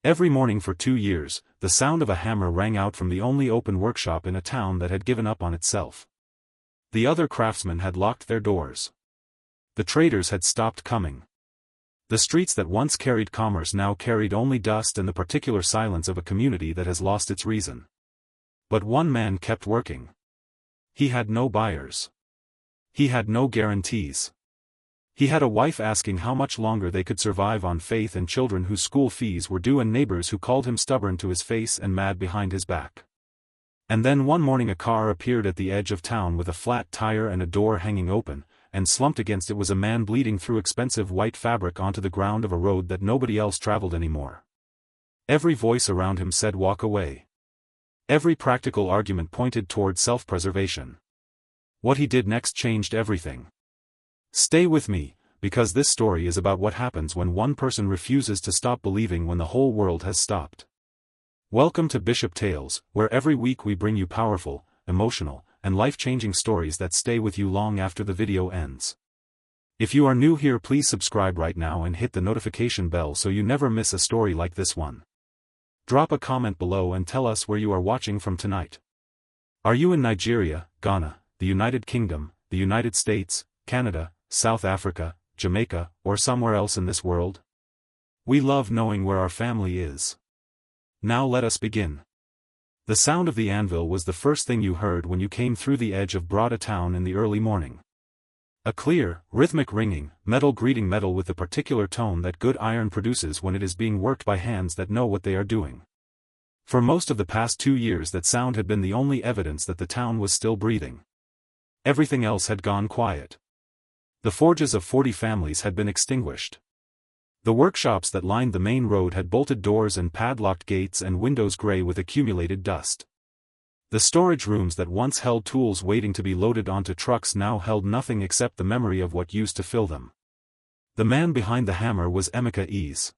Every morning for 2 years, the sound of a hammer rang out from the only open workshop in a town that had given up on itself. The other craftsmen had locked their doors. The traders had stopped coming. The streets that once carried commerce now carried only dust and the particular silence of a community that has lost its reason. But one man kept working. He had no buyers. He had no guarantees. He had a wife asking how much longer they could survive on faith and children whose school fees were due and neighbors who called him stubborn to his face and mad behind his back. And then one morning a car appeared at the edge of town with a flat tire and a door hanging open, and slumped against it was a man bleeding through expensive white fabric onto the ground of a road that nobody else traveled anymore. Every voice around him said walk away. Every practical argument pointed toward self-preservation. What he did next changed everything. Stay with me, because this story is about what happens when one person refuses to stop believing when the whole world has stopped. Welcome to Bishop Tales, where every week we bring you powerful, emotional, and life-changing stories that stay with you long after the video ends. If you are new here, please subscribe right now and hit the notification bell so you never miss a story like this one. Drop a comment below and tell us where you are watching from tonight. Are you in Nigeria, Ghana, the United Kingdom, the United States, Canada, South Africa, Jamaica, or somewhere else in this world? We love knowing where our family is. Now let us begin. The sound of the anvil was the first thing you heard when you came through the edge of Brada town in the early morning. A clear, rhythmic ringing, metal greeting metal with the particular tone that good iron produces when it is being worked by hands that know what they are doing. For most of the past 2 years that sound had been the only evidence that the town was still breathing. Everything else had gone quiet. The forges of 40 families had been extinguished. The workshops that lined the main road had bolted doors and padlocked gates and windows gray with accumulated dust. The storage rooms that once held tools waiting to be loaded onto trucks now held nothing except the memory of what used to fill them. The man behind the hammer was Emeka Eze.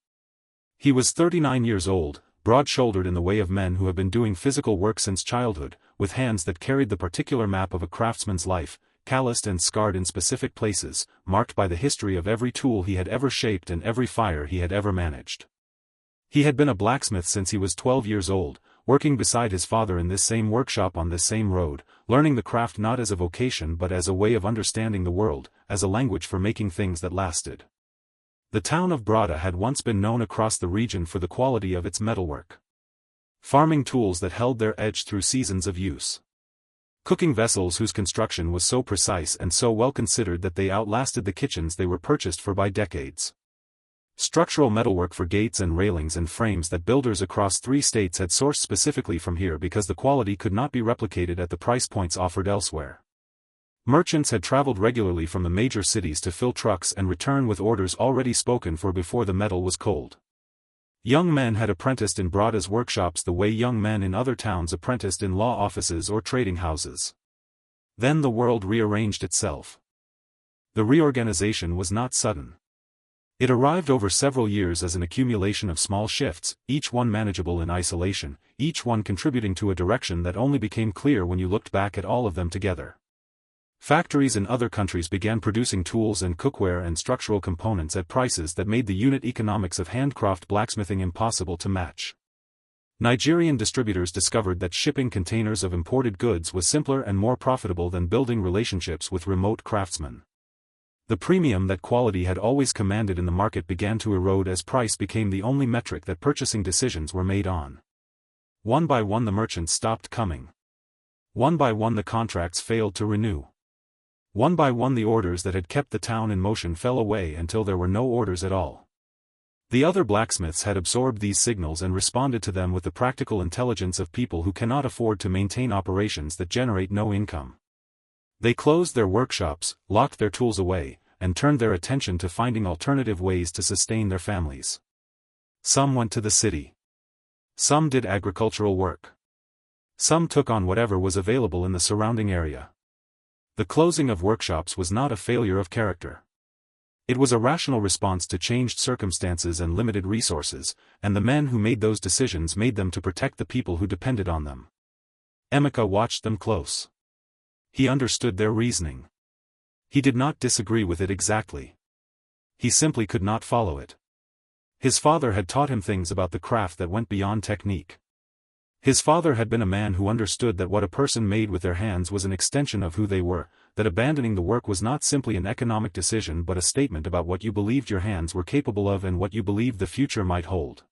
He was 39 years old, broad-shouldered in the way of men who have been doing physical work since childhood, with hands that carried the particular map of a craftsman's life, calloused and scarred in specific places, marked by the history of every tool he had ever shaped and every fire he had ever managed. He had been a blacksmith since he was 12 years old, working beside his father in this same workshop on this same road, learning the craft not as a vocation but as a way of understanding the world, as a language for making things that lasted. The town of Brada had once been known across the region for the quality of its metalwork. Farming tools that held their edge through seasons of use. Cooking vessels whose construction was so precise and so well considered that they outlasted the kitchens they were purchased for by decades. Structural metalwork for gates and railings and frames that builders across 3 states had sourced specifically from here because the quality could not be replicated at the price points offered elsewhere. Merchants had traveled regularly from the major cities to fill trucks and return with orders already spoken for before the metal was cold. Young men had apprenticed in Brada's workshops the way young men in other towns apprenticed in law offices or trading houses. Then the world rearranged itself. The reorganization was not sudden. It arrived over several years as an accumulation of small shifts, each one manageable in isolation, each one contributing to a direction that only became clear when you looked back at all of them together. Factories in other countries began producing tools and cookware and structural components at prices that made the unit economics of handcraft blacksmithing impossible to match. Nigerian distributors discovered that shipping containers of imported goods was simpler and more profitable than building relationships with remote craftsmen. The premium that quality had always commanded in the market began to erode as price became the only metric that purchasing decisions were made on. One by one the merchants stopped coming. One by one the contracts failed to renew. One by one the orders that had kept the town in motion fell away until there were no orders at all. The other blacksmiths had absorbed these signals and responded to them with the practical intelligence of people who cannot afford to maintain operations that generate no income. They closed their workshops, locked their tools away, and turned their attention to finding alternative ways to sustain their families. Some went to the city. Some did agricultural work. Some took on whatever was available in the surrounding area. The closing of workshops was not a failure of character. It was a rational response to changed circumstances and limited resources, and the men who made those decisions made them to protect the people who depended on them. Emeka watched them close. He understood their reasoning. He did not disagree with it exactly. He simply could not follow it. His father had taught him things about the craft that went beyond technique. His father had been a man who understood that what a person made with their hands was an extension of who they were, that abandoning the work was not simply an economic decision but a statement about what you believed your hands were capable of and what you believed the future might hold.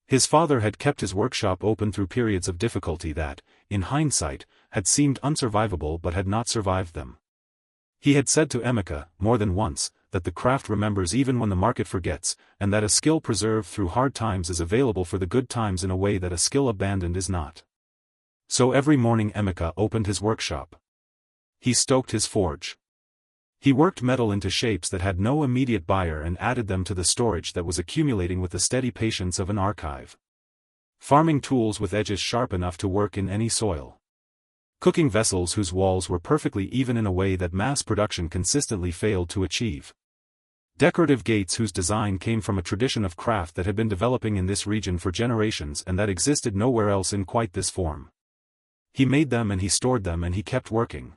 His father had kept his workshop open through periods of difficulty that, in hindsight, had seemed unsurvivable but had not survived them. He had said to Emeka, more than once, that the craft remembers even when the market forgets, and that a skill preserved through hard times is available for the good times in a way that a skill abandoned is not. So every morning Emeka opened his workshop. He stoked his forge. He worked metal into shapes that had no immediate buyer and added them to the storage that was accumulating with the steady patience of an archive. Farming tools with edges sharp enough to work in any soil. Cooking vessels whose walls were perfectly even in a way that mass production consistently failed to achieve. Decorative gates whose design came from a tradition of craft that had been developing in this region for generations and that existed nowhere else in quite this form. He made them and he stored them and he kept working.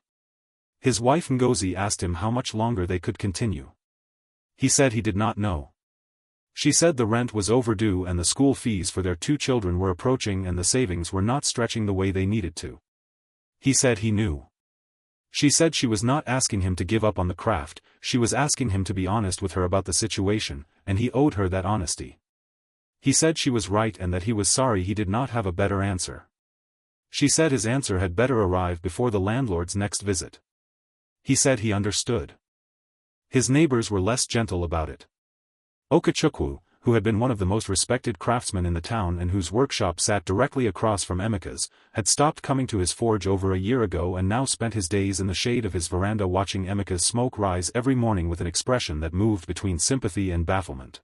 His wife Ngozi asked him how much longer they could continue. He said he did not know. She said the rent was overdue and the school fees for their 2 children were approaching and the savings were not stretching the way they needed to. He said he knew. She said she was not asking him to give up on the craft, she was asking him to be honest with her about the situation, and he owed her that honesty. He said she was right and that he was sorry he did not have a better answer. She said his answer had better arrive before the landlord's next visit. He said he understood. His neighbors were less gentle about it. Okechukwu, who had been one of the most respected craftsmen in the town and whose workshop sat directly across from Emeka's, had stopped coming to his forge over a year ago and now spent his days in the shade of his veranda watching Emeka's smoke rise every morning with an expression that moved between sympathy and bafflement.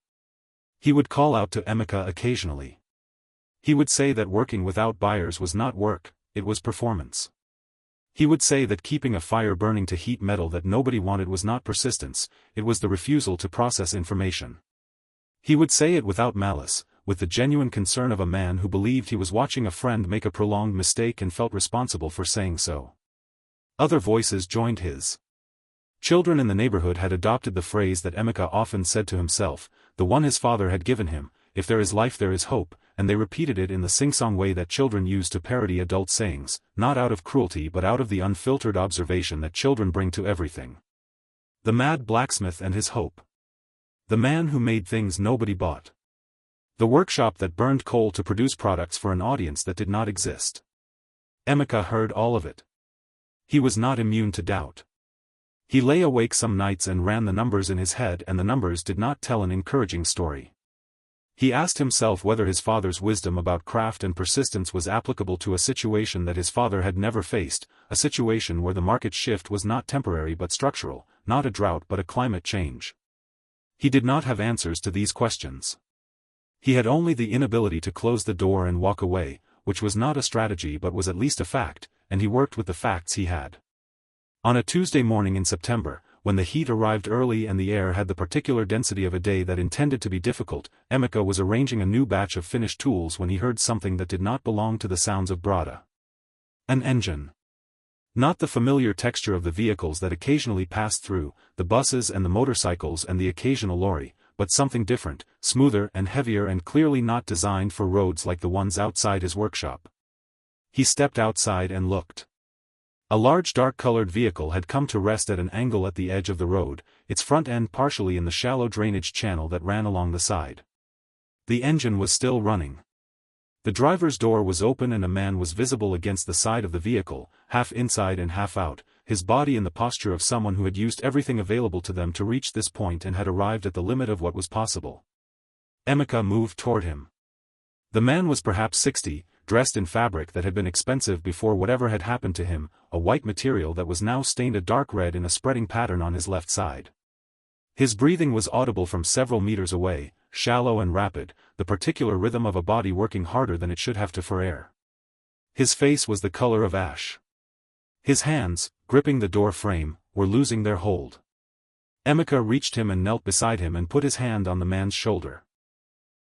He would call out to Emeka occasionally. He would say that working without buyers was not work, it was performance. He would say that keeping a fire burning to heat metal that nobody wanted was not persistence, it was the refusal to process information. He would say it without malice, with the genuine concern of a man who believed he was watching a friend make a prolonged mistake and felt responsible for saying so. Other voices joined his. Children in the neighborhood had adopted the phrase that Emeka often said to himself, the one his father had given him, if there is life there is hope, and they repeated it in the sing-song way that children use to parody adult sayings, not out of cruelty but out of the unfiltered observation that children bring to everything. The mad blacksmith and his hope. The man who made things nobody bought. The workshop that burned coal to produce products for an audience that did not exist. Emeka heard all of it. He was not immune to doubt. He lay awake some nights and ran the numbers in his head and the numbers did not tell an encouraging story. He asked himself whether his father's wisdom about craft and persistence was applicable to a situation that his father had never faced, a situation where the market shift was not temporary but structural, not a drought but a climate change. He did not have answers to these questions. He had only the inability to close the door and walk away, which was not a strategy but was at least a fact, and he worked with the facts he had. On a Tuesday morning in September, when the heat arrived early and the air had the particular density of a day that intended to be difficult, Emeka was arranging a new batch of finished tools when he heard something that did not belong to the sounds of Brada. An engine. Not the familiar texture of the vehicles that occasionally passed through, the buses and the motorcycles and the occasional lorry, but something different, smoother and heavier and clearly not designed for roads like the ones outside his workshop. He stepped outside and looked. A large dark-colored vehicle had come to rest at an angle at the edge of the road, its front end partially in the shallow drainage channel that ran along the side. The engine was still running. The driver's door was open and a man was visible against the side of the vehicle, half inside and half out, his body in the posture of someone who had used everything available to them to reach this point and had arrived at the limit of what was possible. Emeka moved toward him. The man was perhaps 60, dressed in fabric that had been expensive before whatever had happened to him, a white material that was now stained a dark red in a spreading pattern on his left side. His breathing was audible from several meters away, shallow and rapid, the particular rhythm of a body working harder than it should have to for air. His face was the color of ash. His hands, gripping the door frame, were losing their hold. Emeka reached him and knelt beside him and put his hand on the man's shoulder.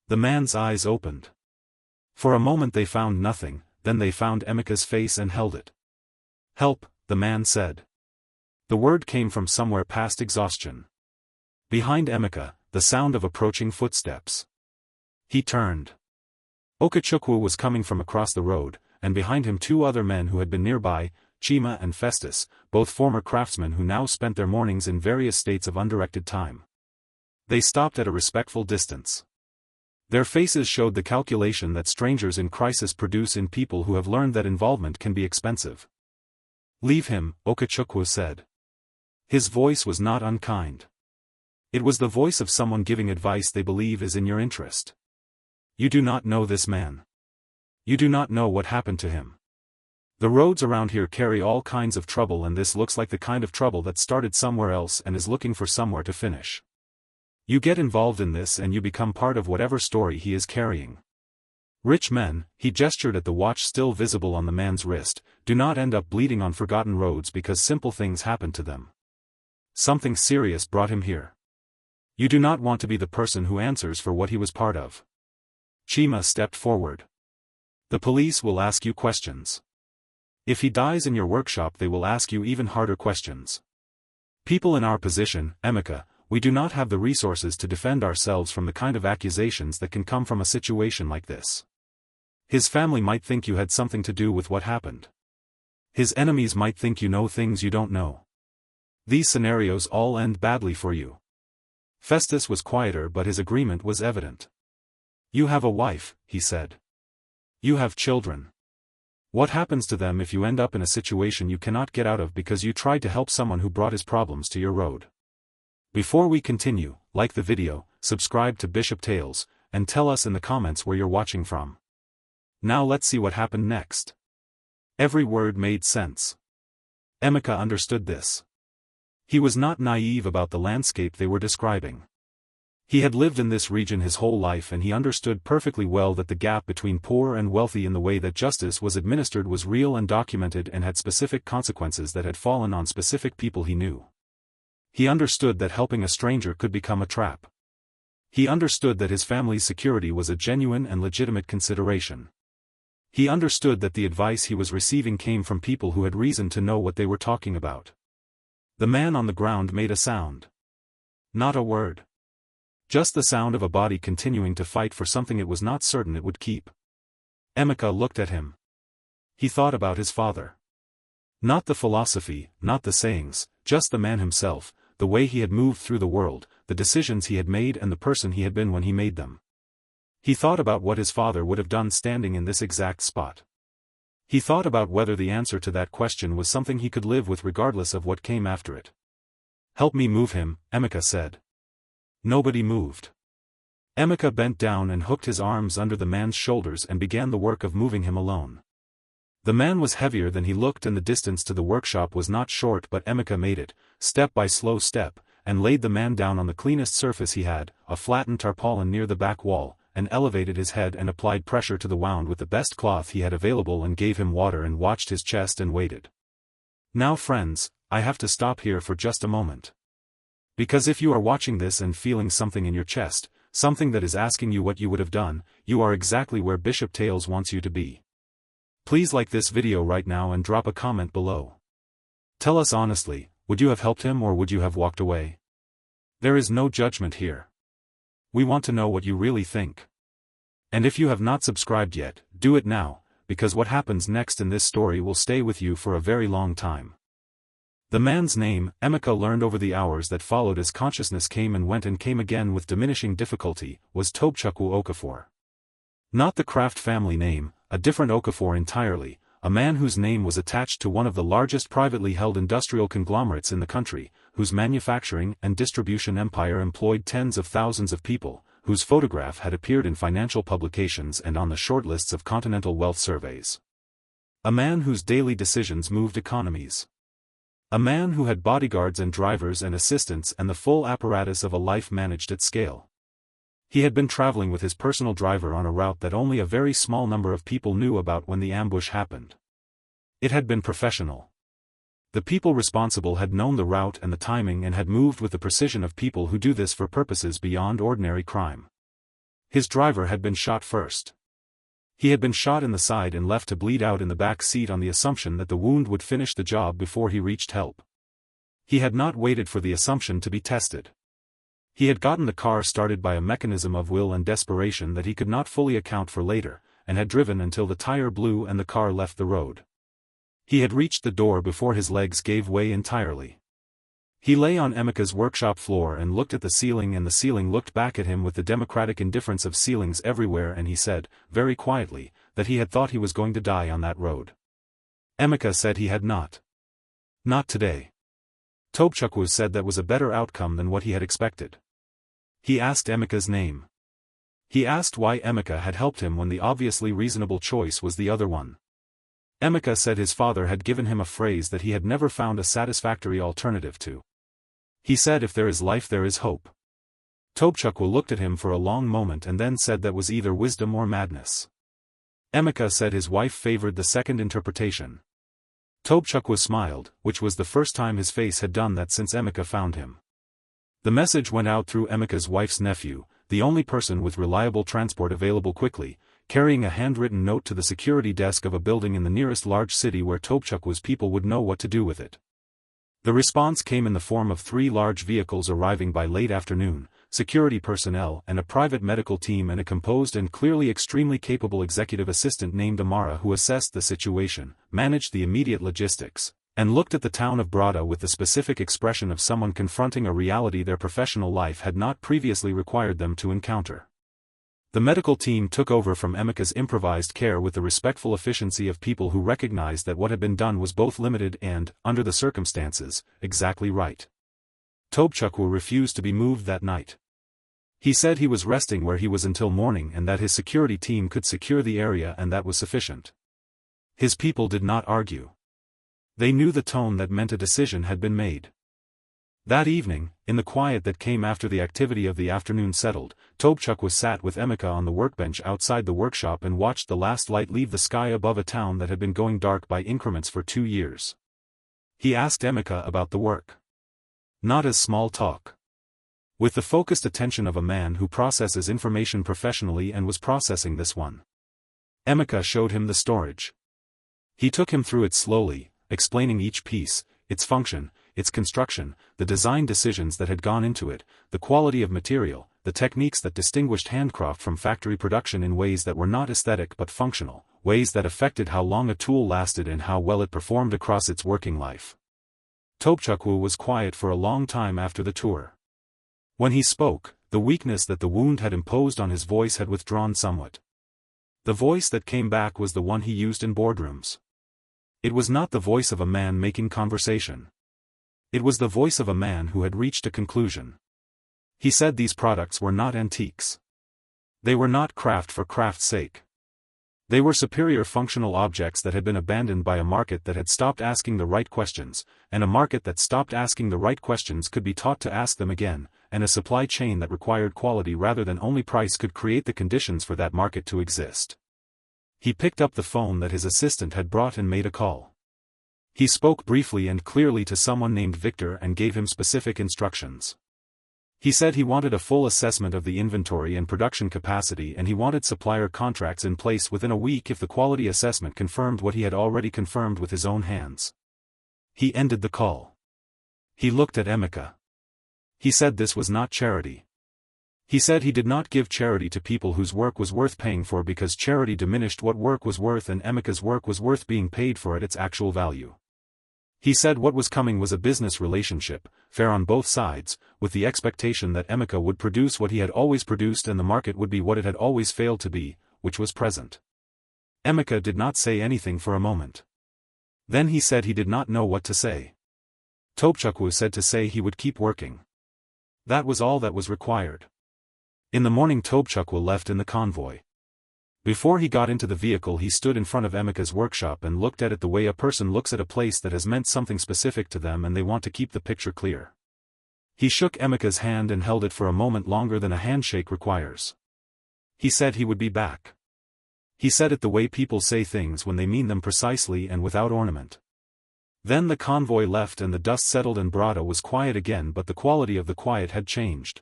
The man's eyes opened. For a moment they found nothing, then they found Emeka's face and held it. "Help," the man said. The word came from somewhere past exhaustion. Behind Emeka, the sound of approaching footsteps. He turned. Okechukwu was coming from across the road, and behind him two other men who had been nearby, Chima and Festus, both former craftsmen who now spent their mornings in various states of undirected time. They stopped at a respectful distance. Their faces showed the calculation that strangers in crisis produce in people who have learned that involvement can be expensive. "Leave him," Okechukwu said. His voice was not unkind. It was the voice of someone giving advice they believe is in your interest. "You do not know this man. You do not know what happened to him. The roads around here carry all kinds of trouble, and this looks like the kind of trouble that started somewhere else and is looking for somewhere to finish. You get involved in this and you become part of whatever story he is carrying. Rich men," he gestured at the watch still visible on the man's wrist, "do not end up bleeding on forgotten roads because simple things happen to them. Something serious brought him here. You do not want to be the person who answers for what he was part of." Chima stepped forward. "The police will ask you questions. If he dies in your workshop, they will ask you even harder questions. People in our position, Emeka, we do not have the resources to defend ourselves from the kind of accusations that can come from a situation like this. His family might think you had something to do with what happened. His enemies might think you know things you don't know. These scenarios all end badly for you." Festus was quieter, but his agreement was evident. "You have a wife," he said. "You have children. What happens to them if you end up in a situation you cannot get out of because you tried to help someone who brought his problems to your road?" Before we continue, like the video, subscribe to Bishop Tales, and tell us in the comments where you're watching from. Now let's see what happened next. Every word made sense. Emeka understood this. He was not naive about the landscape they were describing. He had lived in this region his whole life, and he understood perfectly well that the gap between poor and wealthy in the way that justice was administered was real and documented and had specific consequences that had fallen on specific people he knew. He understood that helping a stranger could become a trap. He understood that his family's security was a genuine and legitimate consideration. He understood that the advice he was receiving came from people who had reason to know what they were talking about. The man on the ground made a sound. Not a word. Just the sound of a body continuing to fight for something it was not certain it would keep. Emeka looked at him. He thought about his father. Not the philosophy, not the sayings, just the man himself, the way he had moved through the world, the decisions he had made, and the person he had been when he made them. He thought about what his father would have done standing in this exact spot. He thought about whether the answer to that question was something he could live with regardless of what came after it. "Help me move him," Emeka said. Nobody moved. Emeka bent down and hooked his arms under the man's shoulders and began the work of moving him alone. The man was heavier than he looked, and the distance to the workshop was not short, but Emeka made it, step by slow step, and laid the man down on the cleanest surface he had, a flattened tarpaulin near the back wall, and elevated his head and applied pressure to the wound with the best cloth he had available and gave him water and watched his chest and waited. "Now friends, I have to stop here for just a moment. Because if you are watching this and feeling something in your chest, something that is asking you what you would have done, you are exactly where Bishop Tales wants you to be. Please like this video right now and drop a comment below. Tell us honestly, would you have helped him or would you have walked away? There is no judgment here. We want to know what you really think. And if you have not subscribed yet, do it now, because what happens next in this story will stay with you for a very long time. The man's name, Emeka learned over the hours that followed as consciousness came and went and came again with diminishing difficulty, was Tobechukwu Okafor. Not the Kraft family name, a different Okafor entirely, a man whose name was attached to one of the largest privately held industrial conglomerates in the country, whose manufacturing and distribution empire employed tens of thousands of people, whose photograph had appeared in financial publications and on the short lists of continental wealth surveys. A man whose daily decisions moved economies. A man who had bodyguards and drivers and assistants and the full apparatus of a life managed at scale. He had been traveling with his personal driver on a route that only a very small number of people knew about when the ambush happened. It had been professional. The people responsible had known the route and the timing and had moved with the precision of people who do this for purposes beyond ordinary crime. His driver had been shot first. He had been shot in the side and left to bleed out in the back seat on the assumption that the wound would finish the job before he reached help. He had not waited for the assumption to be tested. He had gotten the car started by a mechanism of will and desperation that he could not fully account for later, and had driven until the tire blew and the car left the road. He had reached the door before his legs gave way entirely. He lay on Emeka's workshop floor and looked at the ceiling, and the ceiling looked back at him with the democratic indifference of ceilings everywhere, and he said, very quietly, that he had thought he was going to die on that road. Emeka said he had not. Not today. Tobchukwu said that was a better outcome than what he had expected. He asked Emeka's name. He asked why Emeka had helped him when the obviously reasonable choice was the other one. Emeka said his father had given him a phrase that he had never found a satisfactory alternative to. He said if there is life there is hope. Tobchukwu looked at him for a long moment and then said that was either wisdom or madness. Emeka said his wife favored the second interpretation. Tobchukwu smiled, which was the first time his face had done that since Emeka found him. The message went out through Emeka's wife's nephew, the only person with reliable transport available quickly, carrying a handwritten note to the security desk of a building in the nearest large city where Tobchukwu's people would know what to do with it. The response came in the form of 3 large vehicles arriving by late afternoon, security personnel and a private medical team and a composed and clearly extremely capable executive assistant named Amara who assessed the situation, managed the immediate logistics, and looked at the town of Brada with the specific expression of someone confronting a reality their professional life had not previously required them to encounter. The medical team took over from Emeka's improvised care with the respectful efficiency of people who recognized that what had been done was both limited and, under the circumstances, exactly right. Tobchukwu refused to be moved that night. He said he was resting where he was until morning and that his security team could secure the area and that was sufficient. His people did not argue. They knew the tone that meant a decision had been made. That evening, in the quiet that came after the activity of the afternoon settled, Tobchukwu sat with Emeka on the workbench outside the workshop and watched the last light leave the sky above a town that had been going dark by increments for 2 years. He asked Emeka about the work. Not as small talk. With the focused attention of a man who processes information professionally and was processing this one. Emeka showed him the storage. He took him through it slowly, explaining each piece, its function, its construction, the design decisions that had gone into it, the quality of material, the techniques that distinguished handcraft from factory production in ways that were not aesthetic but functional, ways that affected how long a tool lasted and how well it performed across its working life. Tobchukwu was quiet for a long time after the tour. When he spoke, the weakness that the wound had imposed on his voice had withdrawn somewhat. The voice that came back was the one he used in boardrooms. It was not the voice of a man making conversation. It was the voice of a man who had reached a conclusion. He said these products were not antiques. They were not craft for craft's sake. They were superior functional objects that had been abandoned by a market that had stopped asking the right questions, and a market that stopped asking the right questions could be taught to ask them again, and a supply chain that required quality rather than only price could create the conditions for that market to exist. He picked up the phone that his assistant had brought and made a call. He spoke briefly and clearly to someone named Victor and gave him specific instructions. He said he wanted a full assessment of the inventory and production capacity and he wanted supplier contracts in place within a week if the quality assessment confirmed what he had already confirmed with his own hands. He ended the call. He looked at Emeka. He said this was not charity. He said he did not give charity to people whose work was worth paying for because charity diminished what work was worth and Emeka's work was worth being paid for at its actual value. He said what was coming was a business relationship, fair on both sides, with the expectation that Emeka would produce what he had always produced and the market would be what it had always failed to be, which was present. Emeka did not say anything for a moment. Then he said he did not know what to say. Tobchukwu said to say he would keep working. That was all that was required. In the morning Tobchukwu left in the convoy. Before he got into the vehicle he stood in front of Emeka's workshop and looked at it the way a person looks at a place that has meant something specific to them and they want to keep the picture clear. He shook Emeka's hand and held it for a moment longer than a handshake requires. He said he would be back. He said it the way people say things when they mean them precisely and without ornament. Then the convoy left and the dust settled and Brada was quiet again, but the quality of the quiet had changed.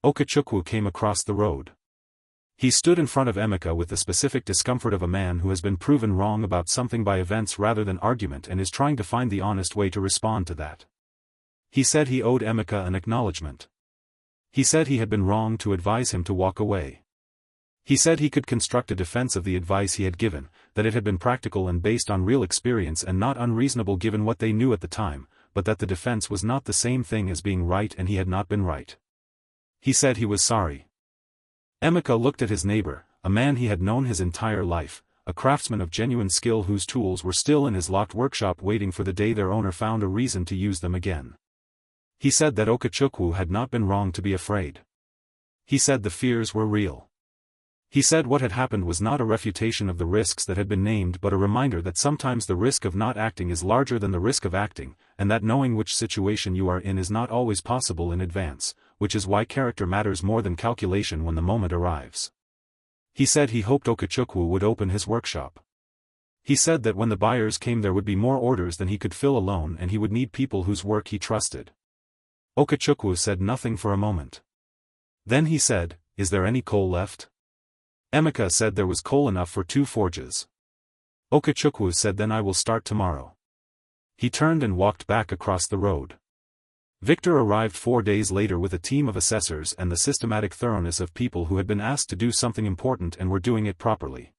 Okechukwu came across the road. He stood in front of Emeka with the specific discomfort of a man who has been proven wrong about something by events rather than argument and is trying to find the honest way to respond to that. He said he owed Emeka an acknowledgement. He said he had been wrong to advise him to walk away. He said he could construct a defense of the advice he had given, that it had been practical and based on real experience and not unreasonable given what they knew at the time, but that the defense was not the same thing as being right and he had not been right. He said he was sorry. Emeka looked at his neighbor, a man he had known his entire life, a craftsman of genuine skill whose tools were still in his locked workshop waiting for the day their owner found a reason to use them again. He said that Okechukwu had not been wrong to be afraid. He said the fears were real. He said what had happened was not a refutation of the risks that had been named but a reminder that sometimes the risk of not acting is larger than the risk of acting, and that knowing which situation you are in is not always possible in advance, which is why character matters more than calculation when the moment arrives. He said he hoped Okechukwu would open his workshop. He said that when the buyers came there would be more orders than he could fill alone and he would need people whose work he trusted. Okechukwu said nothing for a moment. Then he said, "Is there any coal left?" Emeka said there was coal enough for 2 forges. Okechukwu said then I will start tomorrow. He turned and walked back across the road. Victor arrived 4 days later with a team of assessors and the systematic thoroughness of people who had been asked to do something important and were doing it properly.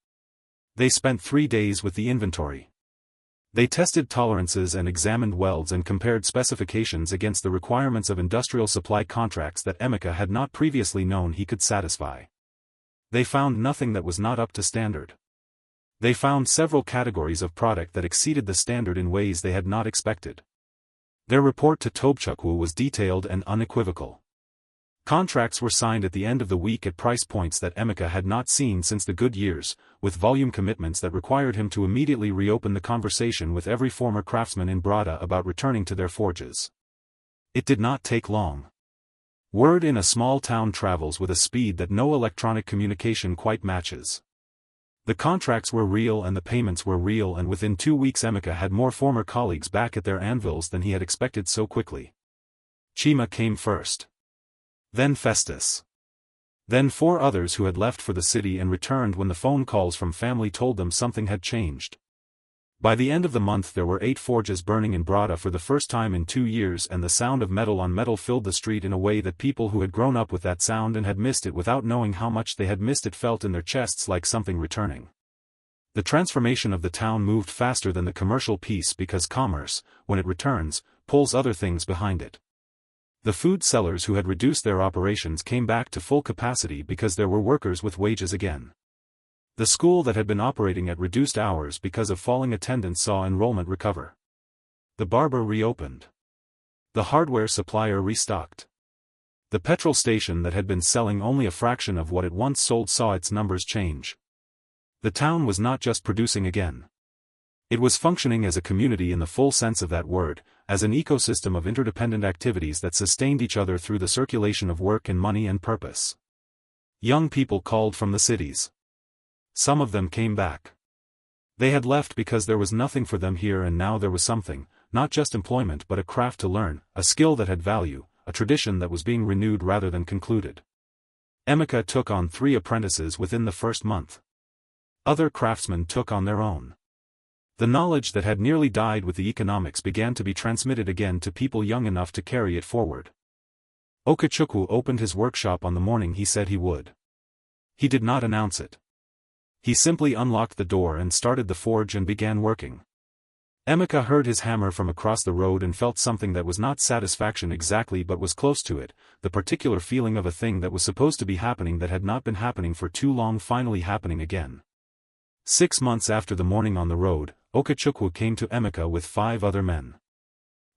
They spent 3 days with the inventory. They tested tolerances and examined welds and compared specifications against the requirements of industrial supply contracts that Emeka had not previously known he could satisfy. They found nothing that was not up to standard. They found several categories of product that exceeded the standard in ways they had not expected. Their report to Tobchukwu was detailed and unequivocal. Contracts were signed at the end of the week at price points that Emeka had not seen since the good years, with volume commitments that required him to immediately reopen the conversation with every former craftsman in Brada about returning to their forges. It did not take long. Word in a small town travels with a speed that no electronic communication quite matches. The contracts were real and the payments were real, and within 2 weeks Emeka had more former colleagues back at their anvils than he had expected so quickly. Chima came first. Then Festus. Then 4 others who had left for the city and returned when the phone calls from family told them something had changed. By the end of the month there were 8 forges burning in Brada for the first time in 2 years, and the sound of metal on metal filled the street in a way that people who had grown up with that sound and had missed it without knowing how much they had missed it felt in their chests like something returning. The transformation of the town moved faster than the commercial piece because commerce, when it returns, pulls other things behind it. The food sellers who had reduced their operations came back to full capacity because there were workers with wages again. The school that had been operating at reduced hours because of falling attendance saw enrollment recover. The barber reopened. The hardware supplier restocked. The petrol station that had been selling only a fraction of what it once sold saw its numbers change. The town was not just producing again. It was functioning as a community in the full sense of that word, as an ecosystem of interdependent activities that sustained each other through the circulation of work and money and purpose. Young people called from the cities. Some of them came back. They had left because there was nothing for them here, and now there was something, not just employment but a craft to learn, a skill that had value, a tradition that was being renewed rather than concluded. Emeka took on 3 apprentices within the first month. Other craftsmen took on their own. The knowledge that had nearly died with the economics began to be transmitted again to people young enough to carry it forward. Okechukwu opened his workshop on the morning he said he would. He did not announce it. He simply unlocked the door and started the forge and began working. Emeka heard his hammer from across the road and felt something that was not satisfaction exactly but was close to it, the particular feeling of a thing that was supposed to be happening that had not been happening for too long finally happening again. 6 months after the morning on the road, Okechukwu came to Emeka with 5 other men.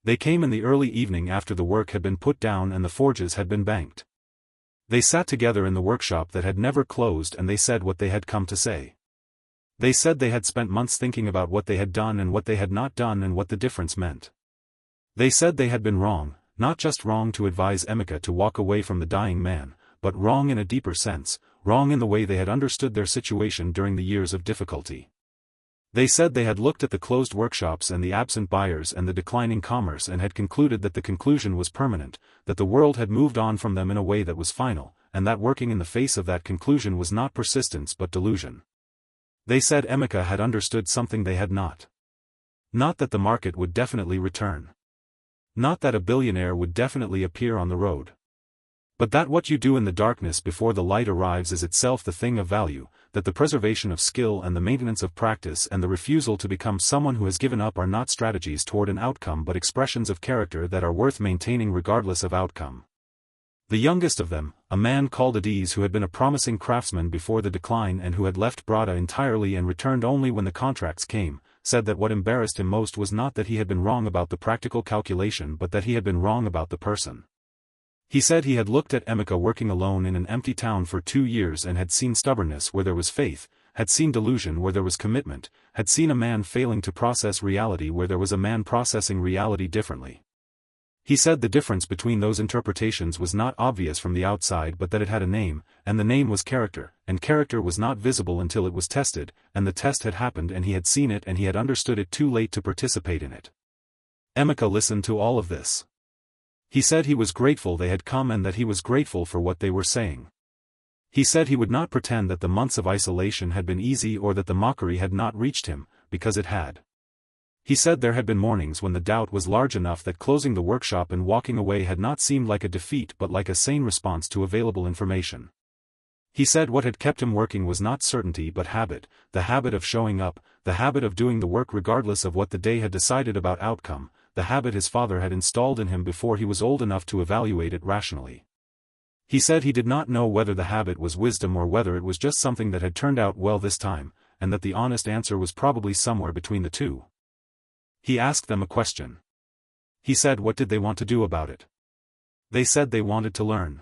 They came in the early evening after the work had been put down and the forges had been banked. They sat together in the workshop that had never closed and they said what they had come to say. They said they had spent months thinking about what they had done and what they had not done and what the difference meant. They said they had been wrong, not just wrong to advise Emeka to walk away from the dying man, but wrong in a deeper sense, wrong in the way they had understood their situation during the years of difficulty. They said they had looked at the closed workshops and the absent buyers and the declining commerce and had concluded that the conclusion was permanent, that the world had moved on from them in a way that was final, and that working in the face of that conclusion was not persistence but delusion. They said Emeka had understood something they had not. Not that the market would definitely return. Not that a billionaire would definitely appear on the road. But that what you do in the darkness before the light arrives is itself the thing of value, that the preservation of skill and the maintenance of practice and the refusal to become someone who has given up are not strategies toward an outcome but expressions of character that are worth maintaining regardless of outcome. The youngest of them, a man called Eze who had been a promising craftsman before the decline and who had left Brada entirely and returned only when the contracts came, said that what embarrassed him most was not that he had been wrong about the practical calculation but that he had been wrong about the person. He said he had looked at Emeka working alone in an empty town for 2 years and had seen stubbornness where there was faith, had seen delusion where there was commitment, had seen a man failing to process reality where there was a man processing reality differently. He said the difference between those interpretations was not obvious from the outside but that it had a name, and the name was character, and character was not visible until it was tested, and the test had happened and he had seen it and he had understood it too late to participate in it. Emeka listened to all of this. He said he was grateful they had come and that he was grateful for what they were saying. He said he would not pretend that the months of isolation had been easy or that the mockery had not reached him, because it had. He said there had been mornings when the doubt was large enough that closing the workshop and walking away had not seemed like a defeat but like a sane response to available information. He said what had kept him working was not certainty but habit, the habit of showing up, the habit of doing the work regardless of what the day had decided about outcome, the habit his father had installed in him before he was old enough to evaluate it rationally. He said he did not know whether the habit was wisdom or whether it was just something that had turned out well this time, and that the honest answer was probably somewhere between the two. He asked them a question. He said what did they want to do about it? They said they wanted to learn.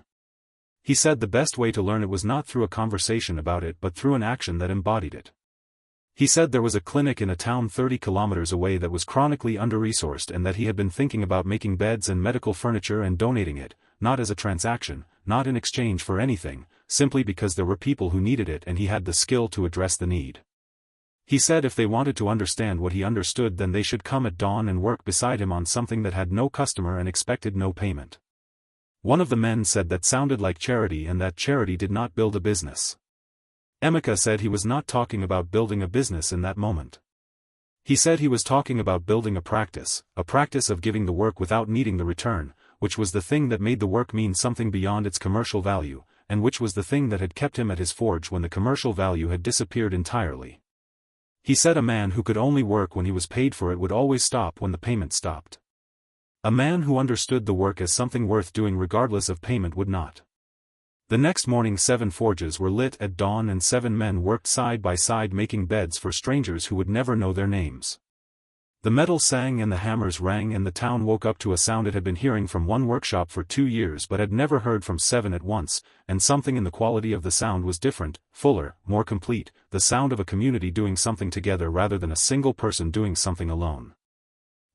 He said the best way to learn it was not through a conversation about it but through an action that embodied it. He said there was a clinic in a town 30 kilometers away that was chronically under-resourced and that he had been thinking about making beds and medical furniture and donating it, not as a transaction, not in exchange for anything, simply because there were people who needed it and he had the skill to address the need. He said if they wanted to understand what he understood then they should come at dawn and work beside him on something that had no customer and expected no payment. One of the men said that sounded like charity and that charity did not build a business. Emeka said he was not talking about building a business in that moment. He said he was talking about building a practice of giving the work without needing the return, which was the thing that made the work mean something beyond its commercial value, and which was the thing that had kept him at his forge when the commercial value had disappeared entirely. He said a man who could only work when he was paid for it would always stop when the payment stopped. A man who understood the work as something worth doing regardless of payment would not. The next morning 7 forges were lit at dawn and 7 men worked side by side making beds for strangers who would never know their names. The metal sang and the hammers rang and the town woke up to a sound it had been hearing from one workshop for 2 years but had never heard from 7 at once, and something in the quality of the sound was different, fuller, more complete, the sound of a community doing something together rather than a single person doing something alone.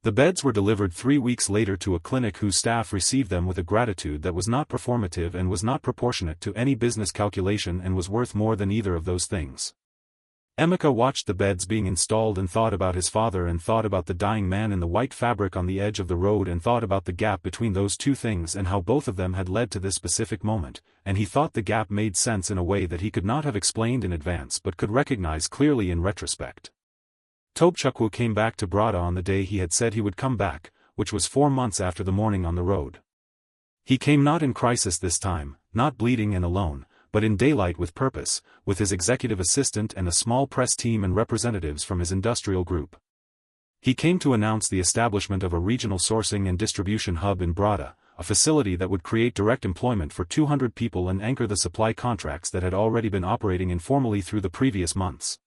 The beds were delivered 3 weeks later to a clinic whose staff received them with a gratitude that was not performative and was not proportionate to any business calculation and was worth more than either of those things. Emeka watched the beds being installed and thought about his father and thought about the dying man in the white fabric on the edge of the road and thought about the gap between those two things and how both of them had led to this specific moment, and he thought the gap made sense in a way that he could not have explained in advance but could recognize clearly in retrospect. Tobchukwu came back to Brada on the day he had said he would come back, which was 4 months after the morning on the road. He came not in crisis this time, not bleeding and alone, but in daylight with purpose, with his executive assistant and a small press team and representatives from his industrial group. He came to announce the establishment of a regional sourcing and distribution hub in Brada, a facility that would create direct employment for 200 people and anchor the supply contracts that had already been operating informally through the previous months.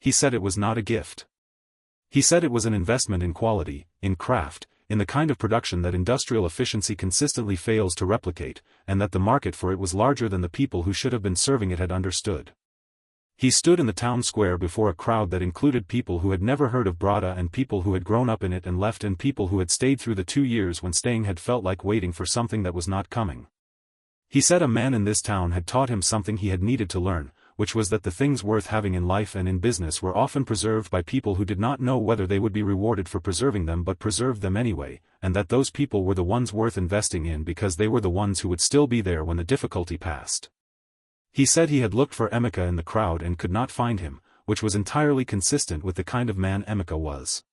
He said it was not a gift. He said it was an investment in quality, in craft, in the kind of production that industrial efficiency consistently fails to replicate, and that the market for it was larger than the people who should have been serving it had understood. He stood in the town square before a crowd that included people who had never heard of Brada and people who had grown up in it and left and people who had stayed through the 2 years when staying had felt like waiting for something that was not coming. He said a man in this town had taught him something he had needed to learn, which was that the things worth having in life and in business were often preserved by people who did not know whether they would be rewarded for preserving them but preserved them anyway, and that those people were the ones worth investing in because they were the ones who would still be there when the difficulty passed. He said he had looked for Emeka in the crowd and could not find him, which was entirely consistent with the kind of man Emeka was.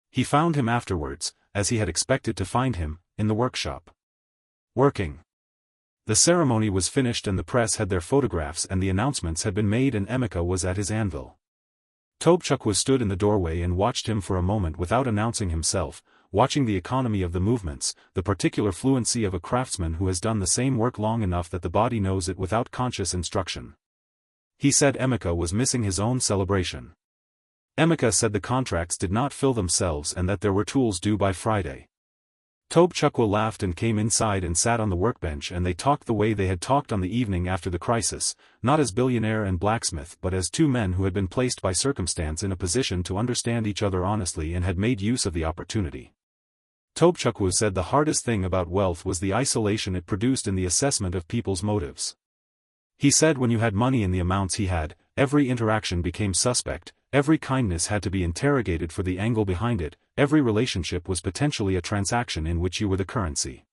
He found him afterwards, as he had expected to find him, in the workshop. Working. The ceremony was finished and the press had their photographs and the announcements had been made and Emeka was at his anvil. Tobchukwu stood in the doorway and watched him for a moment without announcing himself, watching the economy of the movements, the particular fluency of a craftsman who has done the same work long enough that the body knows it without conscious instruction. He said Emeka was missing his own celebration. Emeka said the contracts did not fill themselves and that there were tools due by Friday. Tobchukwu laughed and came inside and sat on the workbench and they talked the way they had talked on the evening after the crisis, not as billionaire and blacksmith but as two men who had been placed by circumstance in a position to understand each other honestly and had made use of the opportunity. Tobchukwu said the hardest thing about wealth was the isolation it produced in the assessment of people's motives. He said when you had money in the amounts he had, every interaction became suspect, every kindness had to be interrogated for the angle behind it, every relationship was potentially a transaction in which you were the currency.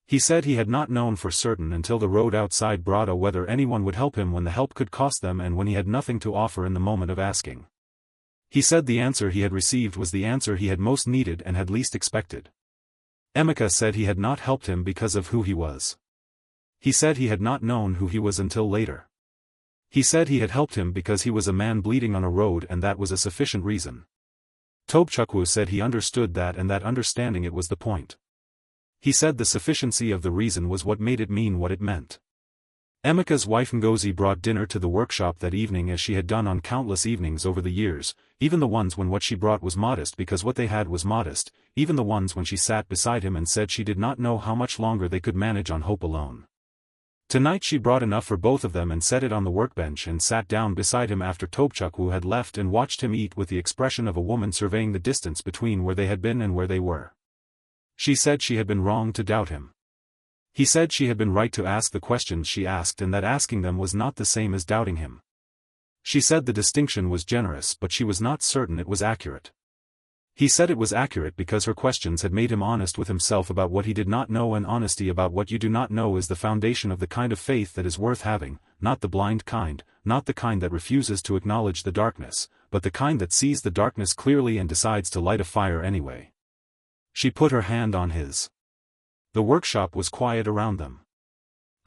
He said he had not known for certain until the road outside Brada whether anyone would help him when the help could cost them and when he had nothing to offer in the moment of asking. He said the answer he had received was the answer he had most needed and had least expected. Emeka said he had not helped him because of who he was. He said he had not known who he was until later. He said he had helped him because he was a man bleeding on a road and that was a sufficient reason. Tobchukwu said he understood that and that understanding it was the point. He said the sufficiency of the reason was what made it mean what it meant. Emeka's wife Ngozi brought dinner to the workshop that evening as she had done on countless evenings over the years, even the ones when what she brought was modest because what they had was modest, even the ones when she sat beside him and said she did not know how much longer they could manage on hope alone. Tonight she brought enough for both of them and set it on the workbench and sat down beside him after Tobchukwu had left and watched him eat with the expression of a woman surveying the distance between where they had been and where they were. She said she had been wrong to doubt him. He said she had been right to ask the questions she asked and that asking them was not the same as doubting him. She said the distinction was generous but she was not certain it was accurate. He said it was accurate because her questions had made him honest with himself about what he did not know and honesty about what you do not know is the foundation of the kind of faith that is worth having, not the blind kind, not the kind that refuses to acknowledge the darkness, but the kind that sees the darkness clearly and decides to light a fire anyway. She put her hand on his. The workshop was quiet around them.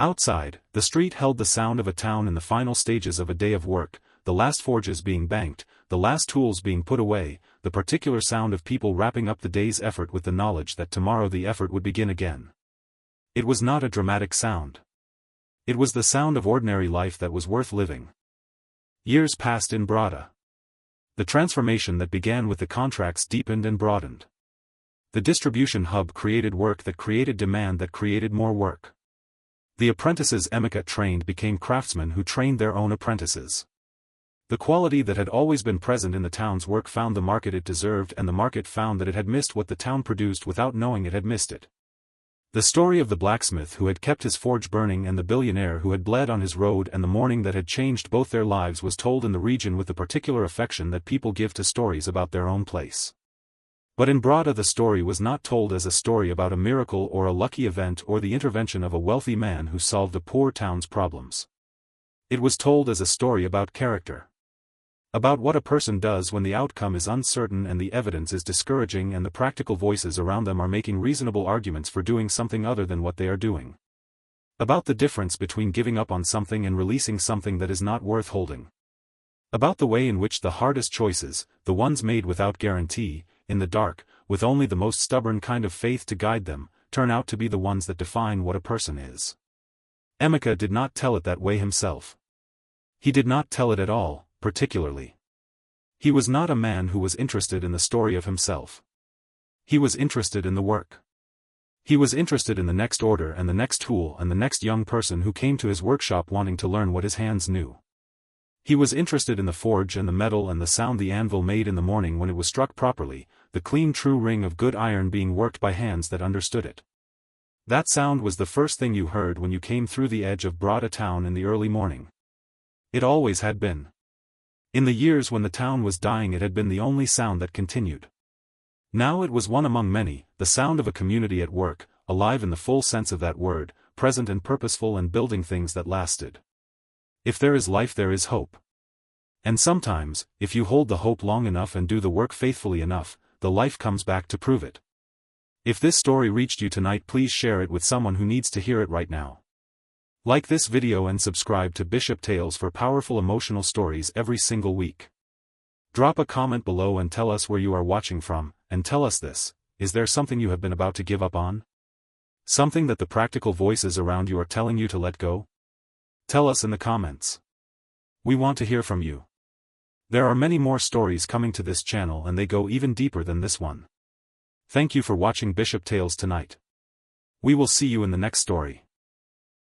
Outside, the street held the sound of a town in the final stages of a day of work, the last forges being banked, the last tools being put away, the particular sound of people wrapping up the day's effort with the knowledge that tomorrow the effort would begin again. It was not a dramatic sound. It was the sound of ordinary life that was worth living. Years passed in Brada. The transformation that began with the contracts deepened and broadened. The distribution hub created work that created demand that created more work. The apprentices Emeka trained became craftsmen who trained their own apprentices. The quality that had always been present in the town's work found the market it deserved and the market found that it had missed what the town produced without knowing it had missed it. The story of the blacksmith who had kept his forge burning and the billionaire who had bled on his road and the morning that had changed both their lives was told in the region with the particular affection that people give to stories about their own place. But in Brada the story was not told as a story about a miracle or a lucky event or the intervention of a wealthy man who solved a poor town's problems. It was told as a story about character. About what a person does when the outcome is uncertain and the evidence is discouraging and the practical voices around them are making reasonable arguments for doing something other than what they are doing. About the difference between giving up on something and releasing something that is not worth holding. About the way in which the hardest choices, the ones made without guarantee, in the dark, with only the most stubborn kind of faith to guide them, turn out to be the ones that define what a person is. Emeka did not tell it that way himself. He did not tell it at all, particularly. He was not a man who was interested in the story of himself. He was interested in the work. He was interested in the next order and the next tool and the next young person who came to his workshop wanting to learn what his hands knew. He was interested in the forge and the metal and the sound the anvil made in the morning when it was struck properly, the clean true ring of good iron being worked by hands that understood it. That sound was the first thing you heard when you came through the edge of Brada town in the early morning. It always had been. In the years when the town was dying it had been the only sound that continued. Now it was one among many, the sound of a community at work, alive in the full sense of that word, present and purposeful and building things that lasted. If there is life there is hope. And sometimes, if you hold the hope long enough and do the work faithfully enough, the life comes back to prove it. If this story reached you tonight please share it with someone who needs to hear it right now. Like this video and subscribe to Bishop Tales for powerful emotional stories every single week. Drop a comment below and tell us where you are watching from, and tell us this: is there something you have been about to give up on? Something that the practical voices around you are telling you to let go? Tell us in the comments. We want to hear from you. There are many more stories coming to this channel and they go even deeper than this one. Thank you for watching Bishop Tales tonight. We will see you in the next story.